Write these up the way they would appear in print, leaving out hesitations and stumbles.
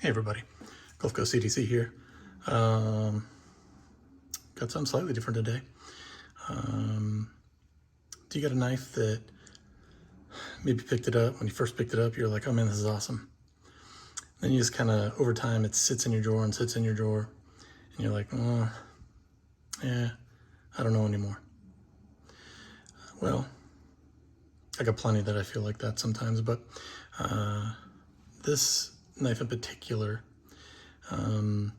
everybody, Gulf Coast CDC here. Got something slightly different today. Do you got a knife that maybe picked it up, when you first picked it up, you're like, oh man, this is awesome. Then you just kind of, over time, it sits in your drawer and sits in your drawer, and you're like, oh, yeah, I don't know anymore. Well, I got plenty that I feel like that sometimes, but this knife in particular, feel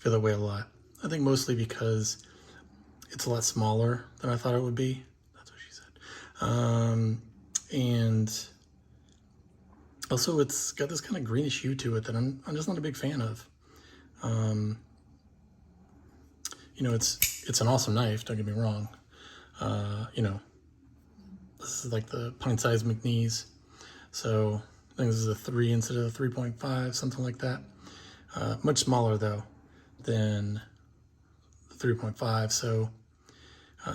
that way a lot. I think mostly because it's a lot smaller than I thought it would be. That's what she said. And also it's got this kind of greenish hue to it that I'm just not a big fan of. You know, it's an awesome knife, don't get me wrong. You know, this is like the pint-sized McNeese. So I think this is a 3 instead of a 3.5, something like that. Much smaller though than the 3.5. So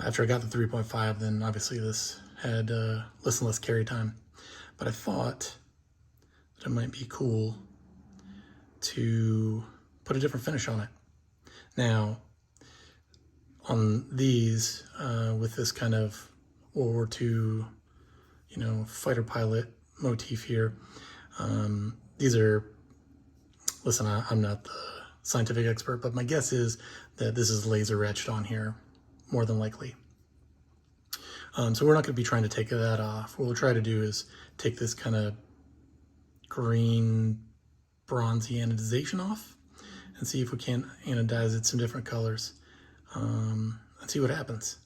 after I got the 3.5, then obviously this had less and less carry time. But I thought that it might be cool to put a different finish on it. Now, on these, with this kind of World War II, you know, fighter pilot motif here, these are, listen, I'm not the scientific expert, but my guess is that this is laser etched on here, more than likely. So we're not going to be trying to take that off. What we'll try to do is take this kind of green, bronzy anodization off and see if we can anodize it some different colors. And see what happens.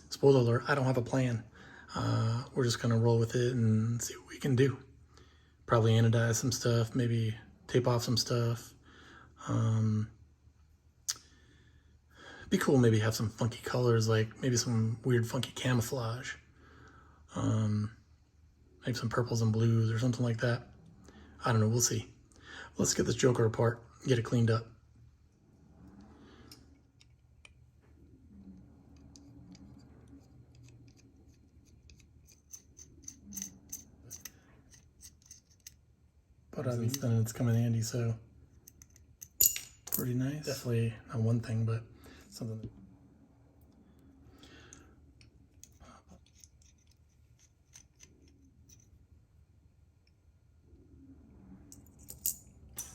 Spoiler alert, I don't have a plan. We're just gonna roll with it and see what we can do. Probably anodize some stuff, maybe tape off some stuff. Be cool, maybe have some funky colors, like maybe some weird funky camouflage. Maybe some purples and blues or something like that. I don't know, we'll see. Let's get this joker apart, get it cleaned up. But then it's come in handy, so pretty nice. Definitely not one thing, but something.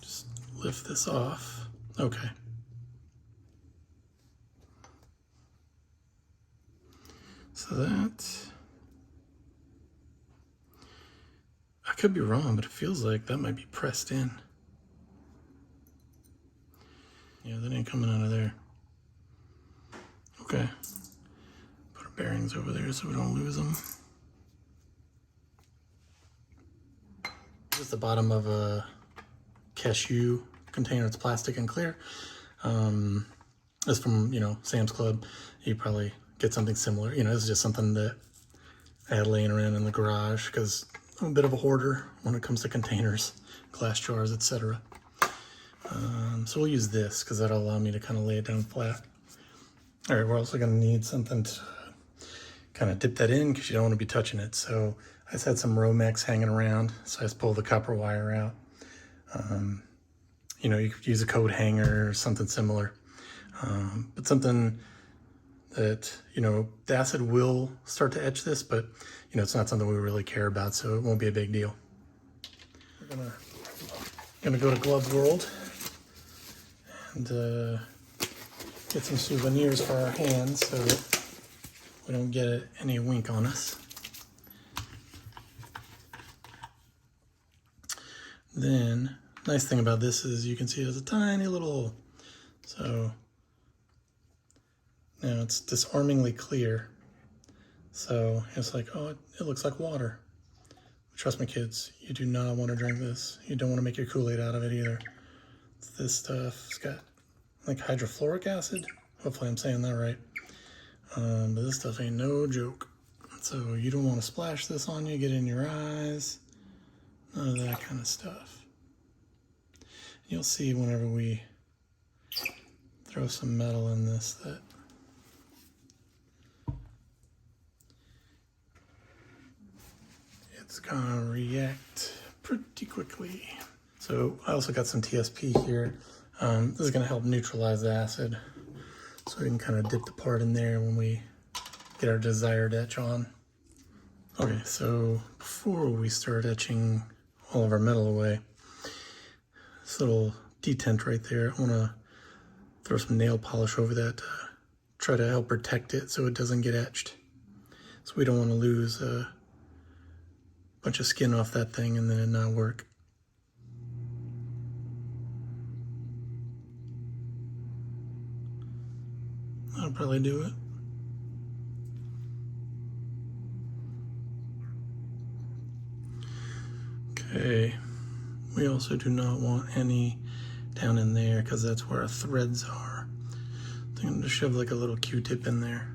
Just lift this off. Okay. So that, I could be wrong, but it feels like that might be pressed in. Yeah, that ain't coming out of there. Okay. Put our bearings over there so we don't lose them. This is the bottom of a cashew container. It's plastic and clear. It's from, you know, Sam's Club. You probably get something similar. You know, this is just something that I had laying around in the garage because I'm a bit of a hoarder when it comes to containers, glass jars, etc. So we'll use this because that'll allow me to kind of lay it down flat. All right, we're also going to need something to kind of dip that in because you don't want to be touching it. So I just had some Romex hanging around, so I just pulled the copper wire out. You know, you could use a coat hanger or something similar, but something that, you know, the acid will start to etch this, but, you know, it's not something we really care about, so it won't be a big deal. We're gonna go to Glove World and get some souvenirs for our hands so that we don't get any wink on us. Then, nice thing about this is you can see it has a tiny little hole. So now it's disarmingly clear. So it's like, oh, it looks like water. Trust me, kids, you do not want to drink this. You don't want to make your Kool-Aid out of it either. It's this stuff. It's got like hydrofluoric acid. Hopefully I'm saying that right. But this stuff ain't no joke. So you don't want to splash this on you, get in your eyes, none of that kind of stuff. You'll see whenever we throw some metal in this that it's gonna react pretty quickly. So I also got some TSP here. This is going to help neutralize the acid. So we can kind of dip the part in there when we get our desired etch on. Okay, so before we start etching all of our metal away, this little detent right there, I want to throw some nail polish over that to try to help protect it so it doesn't get etched. So we don't want to lose a bunch of skin off that thing and then it not work. That'll probably do it. Okay, we also do not want any down in there because that's where our threads are. So I'm going to shove like a little Q-tip in there.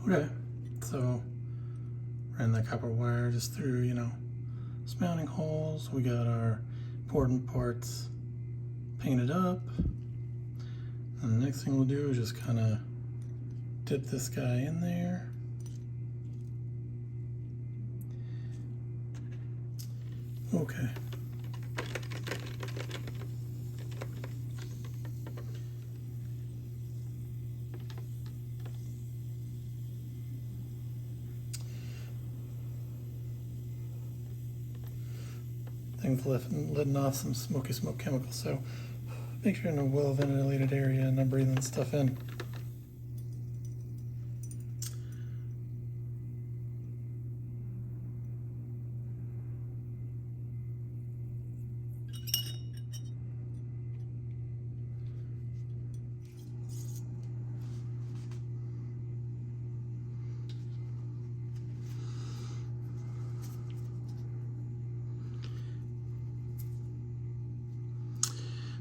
Okay, so ran that copper wire just through, you know, some mounting holes. We got our important parts painted up. And the next thing we'll do is just kind of dip this guy in there. Okay. Things letting off some smoky smoke chemicals, so make sure you're in a well ventilated area and not breathing stuff in.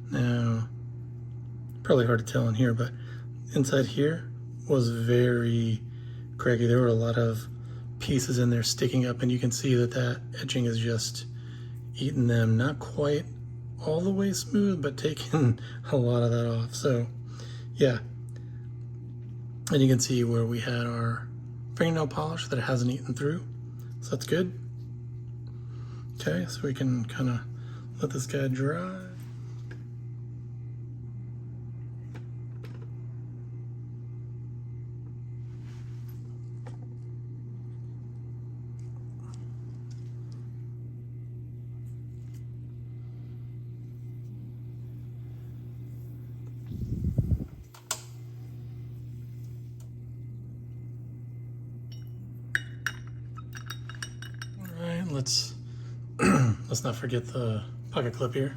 Now, probably hard to tell in here, but inside here was very craggy. There were a lot of pieces in there sticking up, and you can see that that etching is just eating them. Not quite all the way smooth, but taking a lot of that off. So, yeah. And you can see where we had our fingernail polish that it hasn't eaten through. So that's good. Okay, so we can kind of let this guy dry. Let's let's not forget the pocket clip here.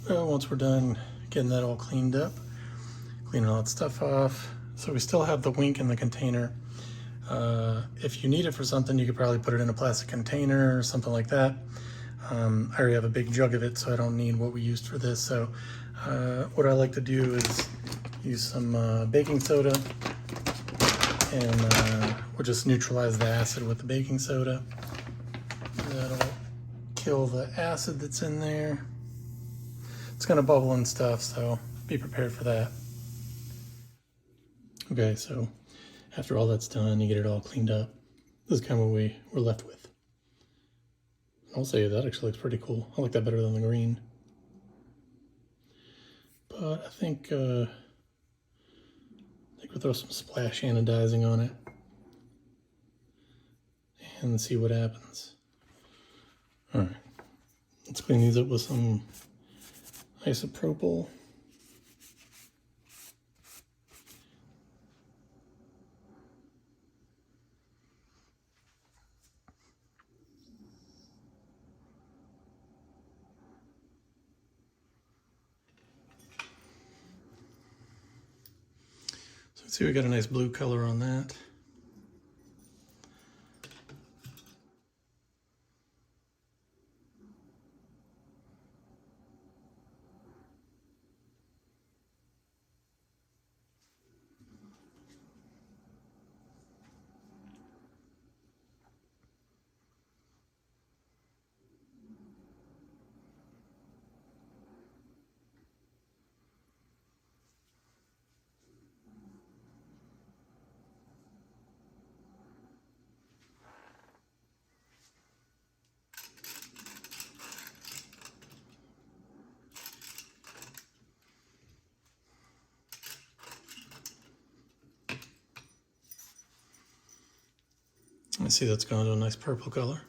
Well, once we're done getting that all cleaned up, cleaning all that stuff off, so we still have the wink in the container. If you need it for something, you could probably put it in a plastic container or something like that. I already have a big jug of it, so I don't need what we used for this. So what I like to do is use some baking soda, and we'll just neutralize the acid with the baking soda. That'll kill the acid that's in there. It's gonna bubble and stuff, so be prepared for that. Okay, so after all that's done, you get it all cleaned up. This is kind of what we're left with. I'll say that actually looks pretty cool. I like that better than the green. But I think we'll throw some splash anodizing on it and see what happens. All right, let's clean these up with some isopropyl. So see, we got a nice blue color on that. see that's going to a nice purple color.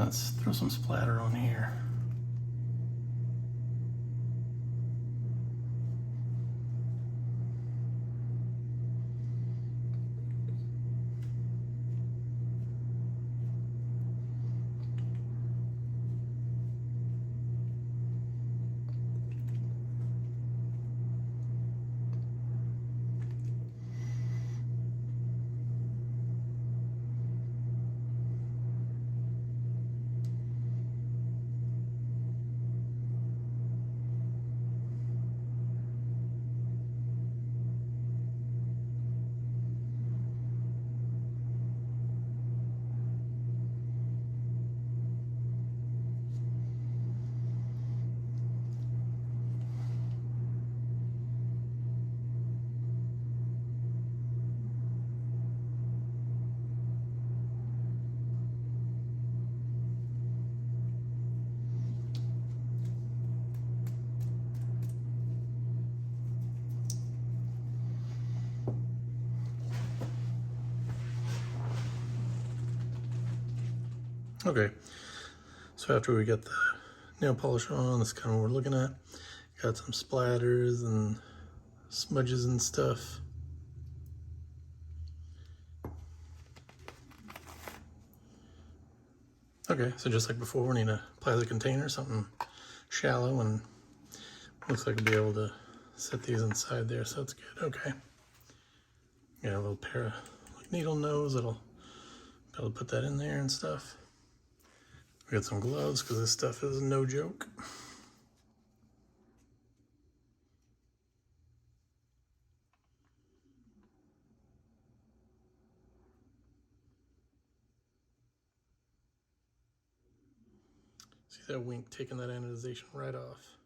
Let's throw some splatter on here. Okay, so after we get the nail polish on, that's kind of what we're looking at. Got some splatters and smudges and stuff. Okay, so just like before, we need a plastic container, something shallow, and looks like we'll be able to set these inside there, so that's good. Okay. Got a little pair of like needle nose that'll be able to put that in there and stuff. We got some gloves because this stuff is no joke. See that wink taking that anodization right off.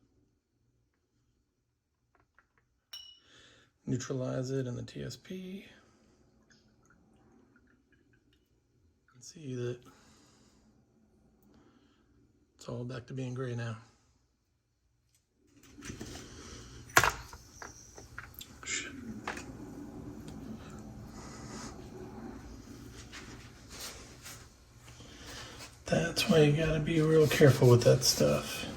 Neutralize it in the TSP. See that It's all back to being gray now. Shit. That's why you gotta be real careful with that stuff.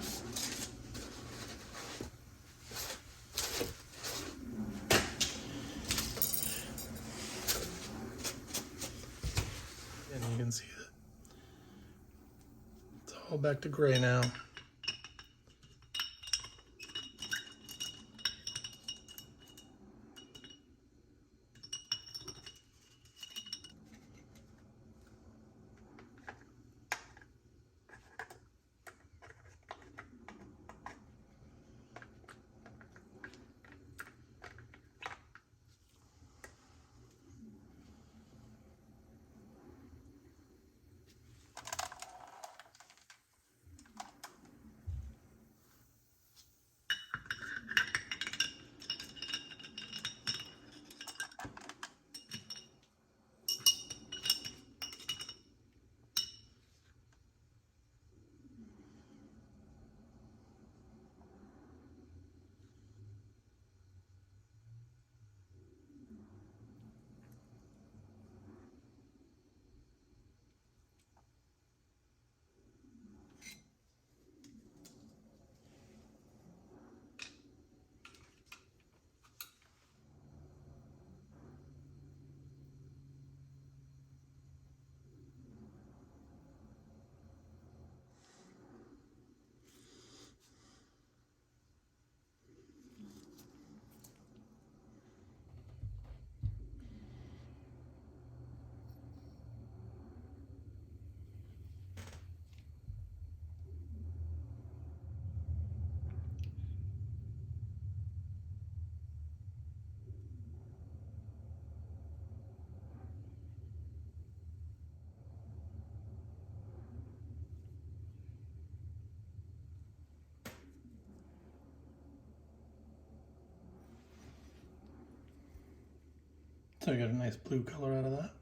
And you can see that it's all back to gray now. So I got a nice blue color out of that.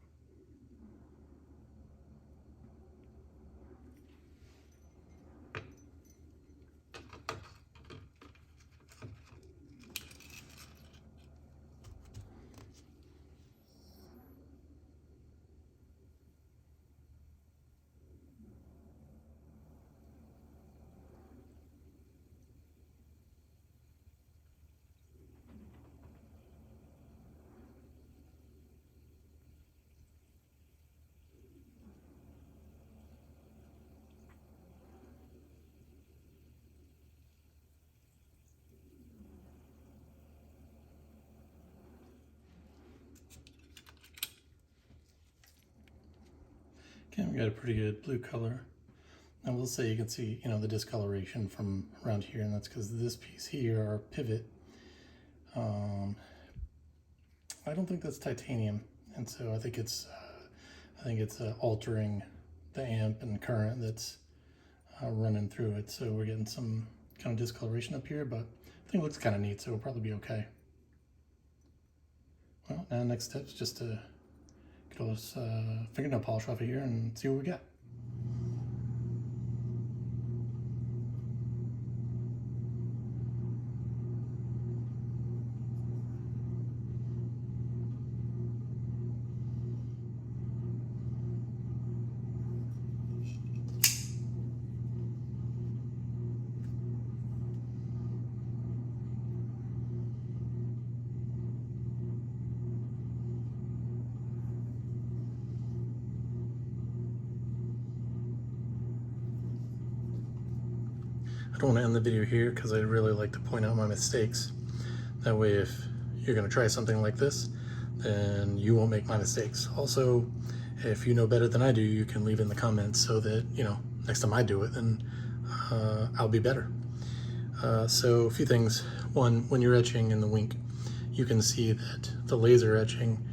Okay, we got a pretty good blue color. I will say you can see, the discoloration from around here, and that's because this piece here, our pivot, I don't think that's titanium, and so I think it's altering the amp and current that's running through it. So we're getting some kind of discoloration up here, but I think it looks kind of neat, so it'll probably be okay. Well, now next step's just to get all this fingernail polish off of here and see what we got. I don't want to end the video here because I'd really like to point out my mistakes. That way, if you're going to try something like this, then you won't make my mistakes. Also, if you know better than I do, you can leave in the comments so that, next time I do it, then I'll be better. So a few things. One, when you're etching in the Wink, you can see that the laser etching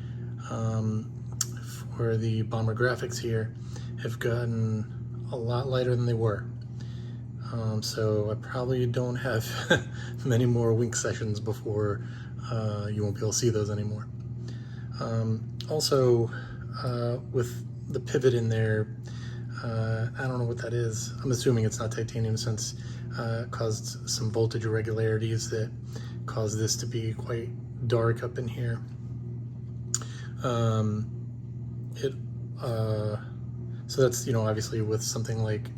for the Bomber graphics here have gotten a lot lighter than they were. So I probably don't have many more Wink sessions before you won't be able to see those anymore. Also, with the pivot in there, I don't know what that is. I'm assuming it's not titanium since it caused some voltage irregularities that caused this to be quite dark up in here. So that's, you know, obviously with something like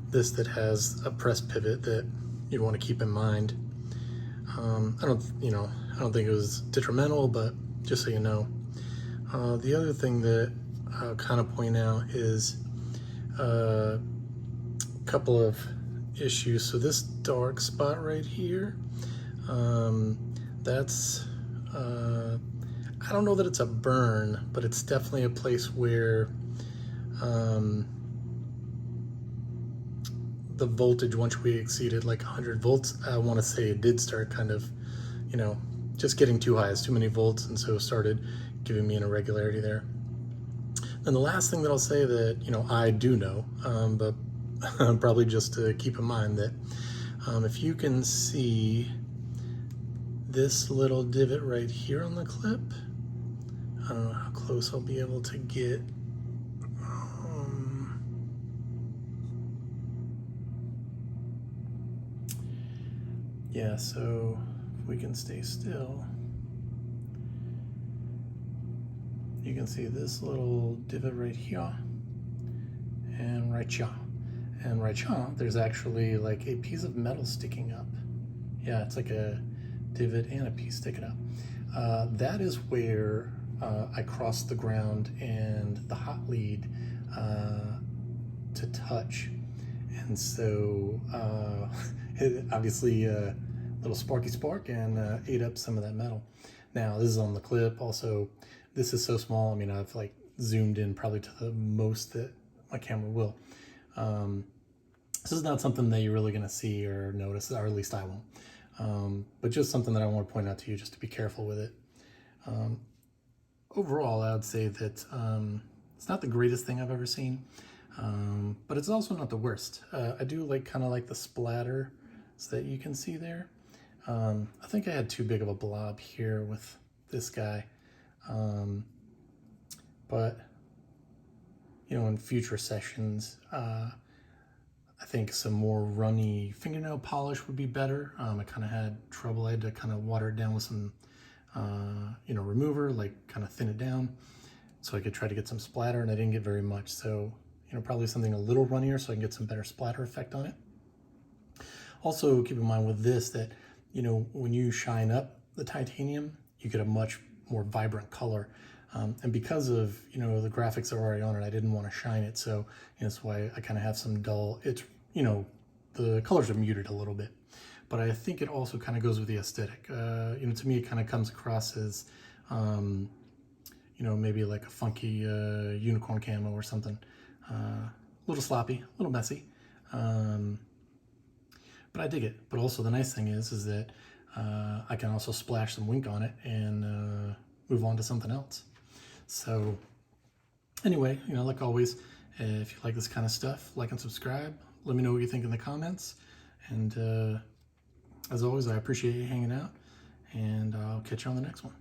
this that has a press pivot that you'd want to keep in mind. I don't think it was detrimental, but just so you know. The other thing that I'll kind of point out is a couple of issues. So this dark spot right here, that's, I don't know that it's a burn, but it's definitely a place where the voltage, once we exceeded like 100 volts, I want to say it did start kind of, you know, just getting too high. It's too many volts, and so started giving me an irregularity there. And the last thing that I'll say that, you know, I do know, but probably just to keep in mind that if you can see this little divot right here on the clip, I don't know how close I'll be able to get. Yeah, so if we can stay still, you can see this little divot right here and right here. And right here, there's actually like a piece of metal sticking up. Yeah, it's like a divot and a piece sticking up. That is where I crossed the ground and the hot lead to touch. And so it obviously a little sparky spark and ate up some of that metal. Now this is on the clip. Also, this is so small. I mean, I've like zoomed in probably to the most that my camera will. This is not something that you're really going to see or notice, or at least I won't. But just something that I want to point out to you, just to be careful with it. Overall, I would say that it's not the greatest thing I've ever seen, but it's also not the worst. I do kind of like the splatter that you can see there. I think I had too big of a blob here with this guy, but you know, in future sessions, I think some more runny fingernail polish would be better. I kind of had trouble. I had to kind of water it down with some, you know, remover, like kind of thin it down so I could try to get some splatter, and I didn't get very much. So, you know, probably something a little runnier so I can get some better splatter effect on it. Also, keep in mind with this that, you know, when you shine up the titanium, you get a much more vibrant color. And because of, you know, the graphics that are already on it, I didn't want to shine it. So, you know, that's why I kind of have some dull, it's, you know, the colors are muted a little bit. But I think it also kind of goes with the aesthetic. You know, to me, it kind of comes across as, you know, maybe like a funky unicorn camo or something. A little sloppy, a little messy. But I dig it. But also the nice thing is that I can also splash some wink on it and move on to something else. So anyway, you know, like always, if you like this kind of stuff, like and subscribe. Let me know what you think in the comments. And as always, I appreciate you hanging out, and I'll catch you on the next one.